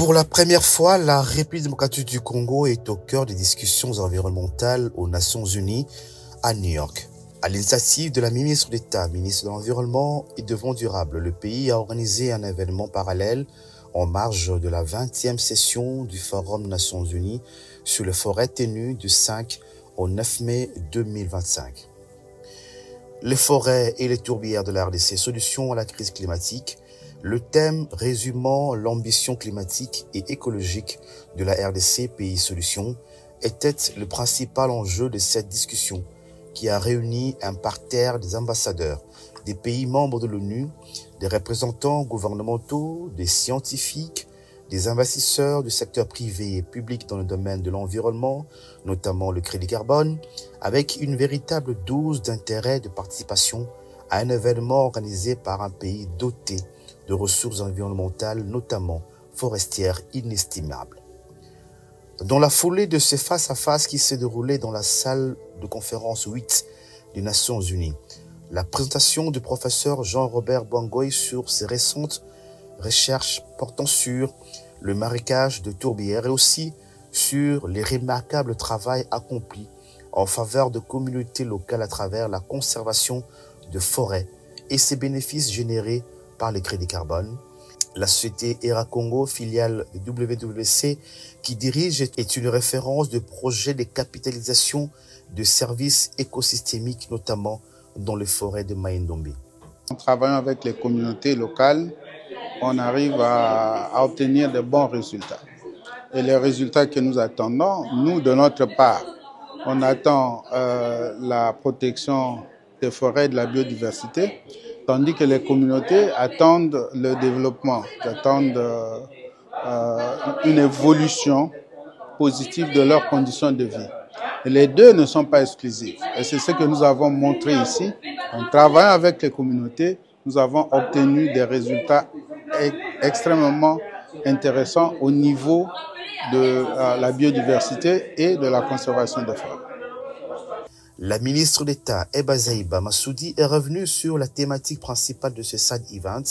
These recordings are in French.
Pour la première fois, la République démocratique du Congo est au cœur des discussions environnementales aux Nations Unies à New York. À l'initiative de la ministre d'État, ministre de l'Environnement et du Développement durable, le pays a organisé un événement parallèle en marge de la 20e session du Forum des Nations Unies sur les forêts tenues du 5 au 9 mai 2025. Les forêts et les tourbières de la RDC, solution à la crise climatique, le thème résumant l'ambition climatique et écologique de la RDC Pays Solutions était le principal enjeu de cette discussion qui a réuni un parterre des ambassadeurs des pays membres de l'ONU, des représentants gouvernementaux, des scientifiques, des investisseurs du secteur privé et public dans le domaine de l'environnement, notamment le crédit carbone, avec une véritable dose d'intérêt de participation à un événement organisé par un pays doté de ressources environnementales, notamment forestières, inestimables. Dans la foulée de ce face-à-face qui s'est déroulé dans la salle de conférence 8 des Nations Unies, la présentation du professeur Jean-Robert Bouangoy sur ses récentes recherches portant sur le marécage de tourbières et aussi sur les remarquables travail accompli en faveur de communautés locales à travers la conservation de forêts et ses bénéfices générés par les crédits carbone. La société ERA Congo, filiale de WWC, qui dirige, est une référence de projets de capitalisation de services écosystémiques, notamment dans les forêts de Maïndombe. En travaillant avec les communautés locales, on arrive à obtenir de bons résultats. Et les résultats que nous attendons, nous, de notre part, on attend la protection des forêts et de la biodiversité, tandis que les communautés attendent le développement, attendent une évolution positive de leurs conditions de vie. Et les deux ne sont pas exclusifs. Et c'est ce que nous avons montré ici. En travaillant avec les communautés, nous avons obtenu des résultats extrêmement intéressants au niveau de la biodiversité et de la conservation des forêts. La ministre d'État, Eba Zaïba Massoudi, est revenue sur la thématique principale de ce side event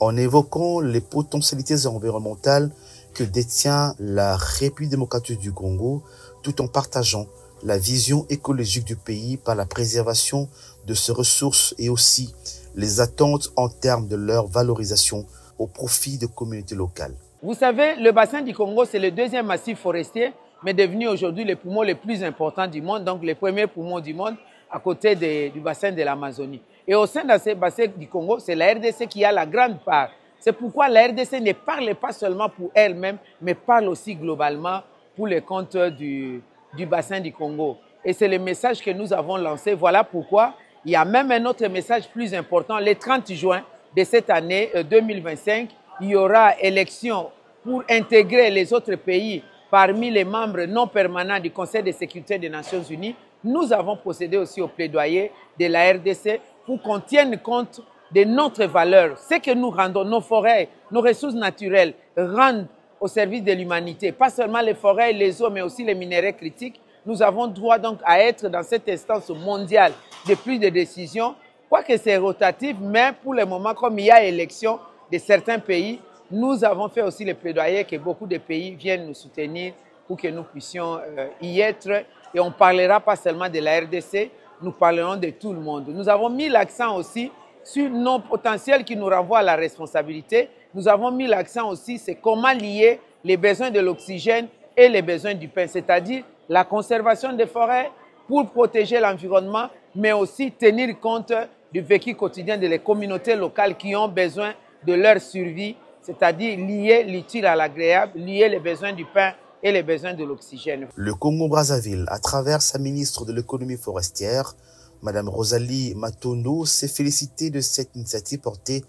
en évoquant les potentialités environnementales que détient la République démocratique du Congo, tout en partageant la vision écologique du pays par la préservation de ses ressources et aussi les attentes en termes de leur valorisation au profit de communautés locales. Vous savez, le bassin du Congo, c'est le deuxième massif forestier, mais devenu aujourd'hui le poumon le plus important du monde, donc le premier poumon du monde à côté du bassin de l'Amazonie. Et au sein de ce bassin du Congo, c'est la RDC qui a la grande part. C'est pourquoi la RDC ne parle pas seulement pour elle-même, mais parle aussi globalement pour les comptes du bassin du Congo. Et c'est le message que nous avons lancé. Voilà pourquoi il y a même un autre message plus important. Le 30 juin de cette année 2025, il y aura élection pour intégrer les autres pays parmi les membres non permanents du Conseil de sécurité des Nations Unies. Nous avons procédé aussi au plaidoyer de la RDC pour qu'on tienne compte de notre valeur. Ce que nous rendons, nos forêts, nos ressources naturelles, rendent au service de l'humanité. Pas seulement les forêts et les eaux, mais aussi les minéraux critiques. Nous avons droit donc à être dans cette instance mondiale de prise de décision. Quoique c'est rotatif, mais pour le moment, comme il y a élection de certains pays, nous avons fait aussi le plaidoyer que beaucoup de pays viennent nous soutenir pour que nous puissions y être. Et on ne parlera pas seulement de la RDC, nous parlerons de tout le monde. Nous avons mis l'accent aussi sur nos potentiels qui nous renvoient à la responsabilité. Nous avons mis l'accent aussi sur comment lier les besoins de l'oxygène et les besoins du pain, c'est-à-dire la conservation des forêts pour protéger l'environnement, mais aussi tenir compte du vécu quotidien de les communautés locales qui ont besoin de leur survie, c'est-à-dire lier l'utile à l'agréable, lier les besoins du pain et les besoins de l'oxygène. Le Congo-Brazzaville, à travers sa ministre de l'économie forestière, Madame Rosalie Matondo, s'est félicitée de cette initiative portée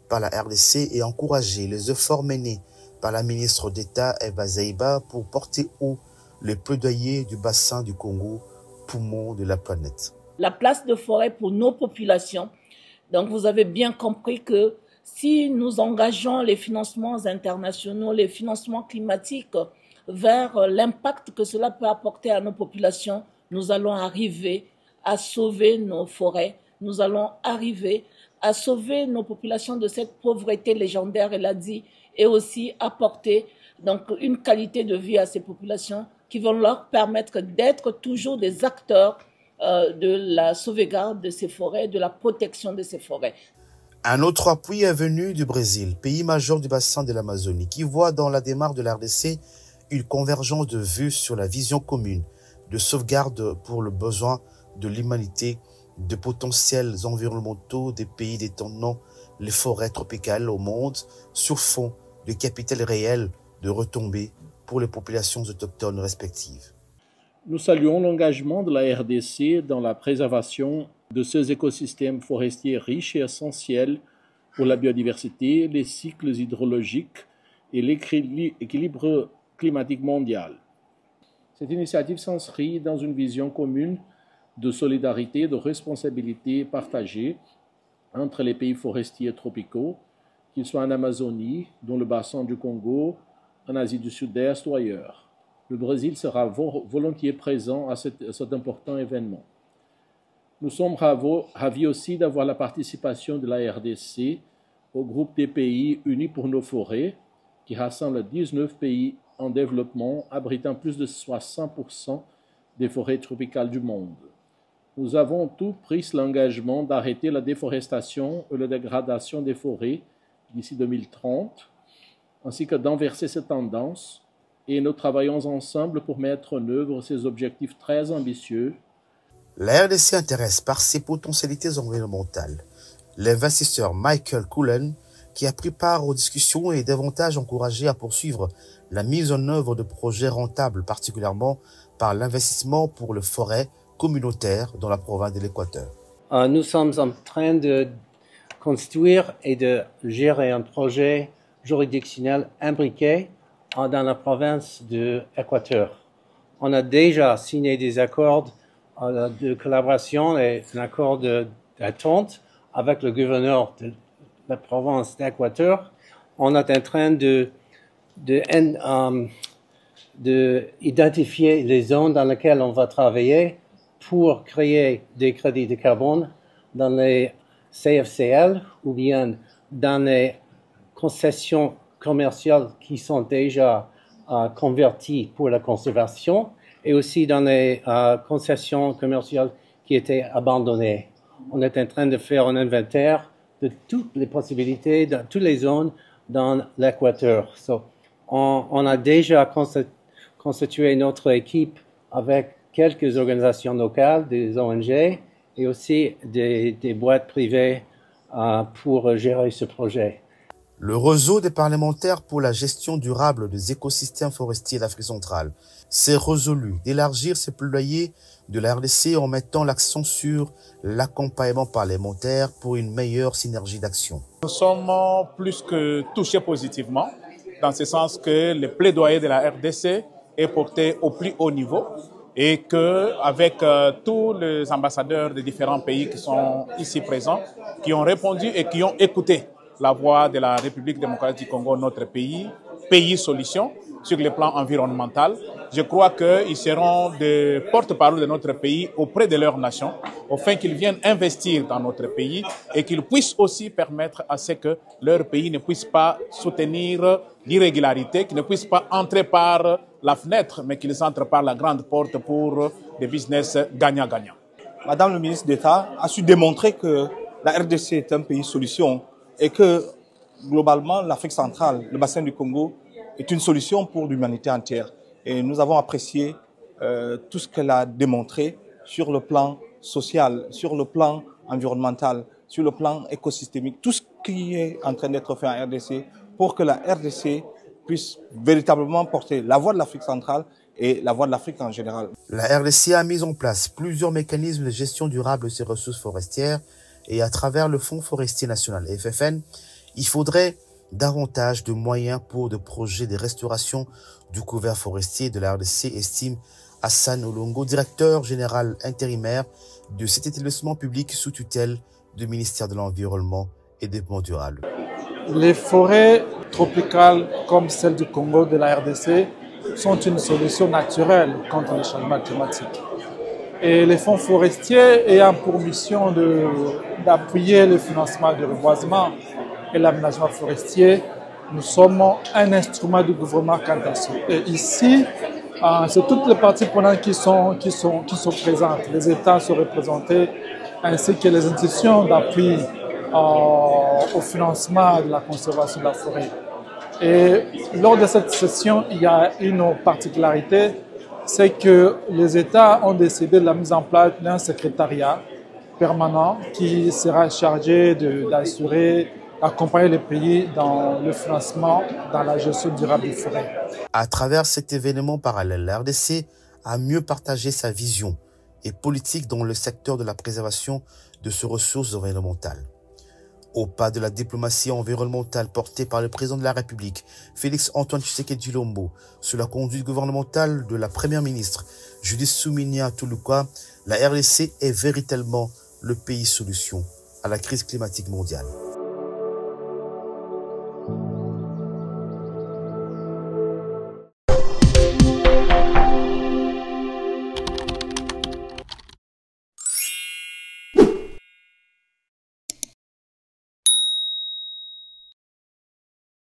par la RDC et encouragé les efforts menés par la ministre d'État Eba Zaïba pour porter haut le plaidoyer du bassin du Congo, poumon de la planète. La place de forêt pour nos populations. Donc vous avez bien compris que si nous engageons les financements internationaux, les financements climatiques vers l'impact que cela peut apporter à nos populations, nous allons arriver à sauver nos forêts, nous allons arriver à sauver nos populations de cette pauvreté légendaire, elle a dit, et aussi apporter donc une qualité de vie à ces populations qui vont leur permettre d'être toujours des acteurs de la sauvegarde de ces forêts, de la protection de ces forêts. Un autre appui est venu du Brésil, pays majeur du bassin de l'Amazonie, qui voit dans la démarche de la RDC une convergence de vues sur la vision commune de sauvegarde pour le besoin de l'humanité, de potentiels environnementaux des pays détenant les forêts tropicales au monde, sur fond de capital réel de retombées pour les populations autochtones respectives. Nous saluons l'engagement de la RDC dans la préservation de ces écosystèmes forestiers riches et essentiels pour la biodiversité, les cycles hydrologiques et l'équilibre climatique mondial. Cette initiative s'inscrit dans une vision commune de solidarité et de responsabilité partagée entre les pays forestiers tropicaux, qu'ils soient en Amazonie, dans le bassin du Congo, en Asie du Sud-Est ou ailleurs. Le Brésil sera volontiers présent à cet important événement. Nous sommes ravis aussi d'avoir la participation de la RDC au groupe des pays unis pour nos forêts, qui rassemble 19 pays en développement, abritant plus de 60% des forêts tropicales du monde. Nous avons tous pris l'engagement d'arrêter la déforestation et la dégradation des forêts d'ici 2030, ainsi que d'inverser cette tendance, et nous travaillons ensemble pour mettre en œuvre ces objectifs très ambitieux. La RDC intéresse par ses potentialités environnementales. L'investisseur Michael Cullen, qui a pris part aux discussions, est davantage encouragé à poursuivre la mise en œuvre de projets rentables, particulièrement par l'investissement pour les forêts communautaires dans la province de l'Équateur. Nous sommes en train de construire et de gérer un projet juridictionnel imbriqué dans la province de l'Équateur. On a déjà signé des accords de collaboration et un accord d'attente avec le gouverneur de la province d'Équateur. On est en train d'identifier les zones dans lesquelles on va travailler pour créer des crédits de carbone dans les CFCL ou bien dans les concessions commerciales qui sont déjà converties pour la conservation et aussi dans les concessions commerciales qui étaient abandonnées. On est en train de faire un inventaire de toutes les possibilités, dans toutes les zones dans l'Équateur. On a déjà constitué notre équipe avec quelques organisations locales, des ONG et aussi des boîtes privées pour gérer ce projet. Le réseau des parlementaires pour la gestion durable des écosystèmes forestiers d'Afrique centrale s'est résolu d'élargir ses plaidoyers de la RDC en mettant l'accent sur l'accompagnement parlementaire pour une meilleure synergie d'action. Nous sommes plus que touchés positivement, dans ce sens que le plaidoyer de la RDC est porté au plus haut niveau et qu'avec tous les ambassadeurs des différents pays qui sont ici présents, qui ont répondu et qui ont écouté la voix de la République démocratique du Congo, notre pays solution sur le plan environnemental. Je crois qu'ils seront des porte-parole de notre pays auprès de leur nation, afin qu'ils viennent investir dans notre pays et qu'ils puissent aussi permettre à ce que leur pays ne puisse pas soutenir l'irrégularité, qu'ils ne puissent pas entrer par la fenêtre, mais qu'ils entrent par la grande porte pour des business gagnant-gagnant. Madame le ministre d'État a su démontrer que la RDC est un pays solution et que, globalement, l'Afrique centrale, le bassin du Congo, est une solution pour l'humanité entière. Et nous avons apprécié tout ce qu'elle a démontré sur le plan social, sur le plan environnemental, sur le plan écosystémique, tout ce qui est en train d'être fait en RDC pour que la RDC puisse véritablement porter la voix de l'Afrique centrale et la voix de l'Afrique en général. La RDC a mis en place plusieurs mécanismes de gestion durable de ses ressources forestières et à travers le Fonds forestier national FFN, il faudrait davantage de moyens pour des projets de restauration du couvert forestier de la RDC, estime Hassan Olongo, directeur général intérimaire de cet établissement public sous tutelle du ministère de l'Environnement et des Développement durable. Les forêts tropicales comme celle du Congo de la RDC sont une solution naturelle contre le changement climatique. Et les fonds forestiers ayant pour mission d'appuyer le financement du reboisement et l'aménagement forestier nous sommes un instrument du gouvernement quant à ça. Et ici, c'est toutes les parties prenantes qui sont présentes. Les États sont représentés, ainsi que les institutions d'appui au financement de la conservation de la forêt. Et lors de cette session, il y a une particularité, c'est que les États ont décidé de la mise en place d'un secrétariat permanent qui sera chargé d'assurer, accompagner les pays dans le financement, dans la gestion durable des forêts. À travers cet événement parallèle, la RDC a mieux partagé sa vision et politique dans le secteur de la préservation de ses ressources environnementales. Au pas de la diplomatie environnementale portée par le président de la République, Félix Antoine Tshisekedi Tshilombo, sous la conduite gouvernementale de la première ministre Judith Suminwa Tuluka, la RDC est véritablement le pays solution à la crise climatique mondiale.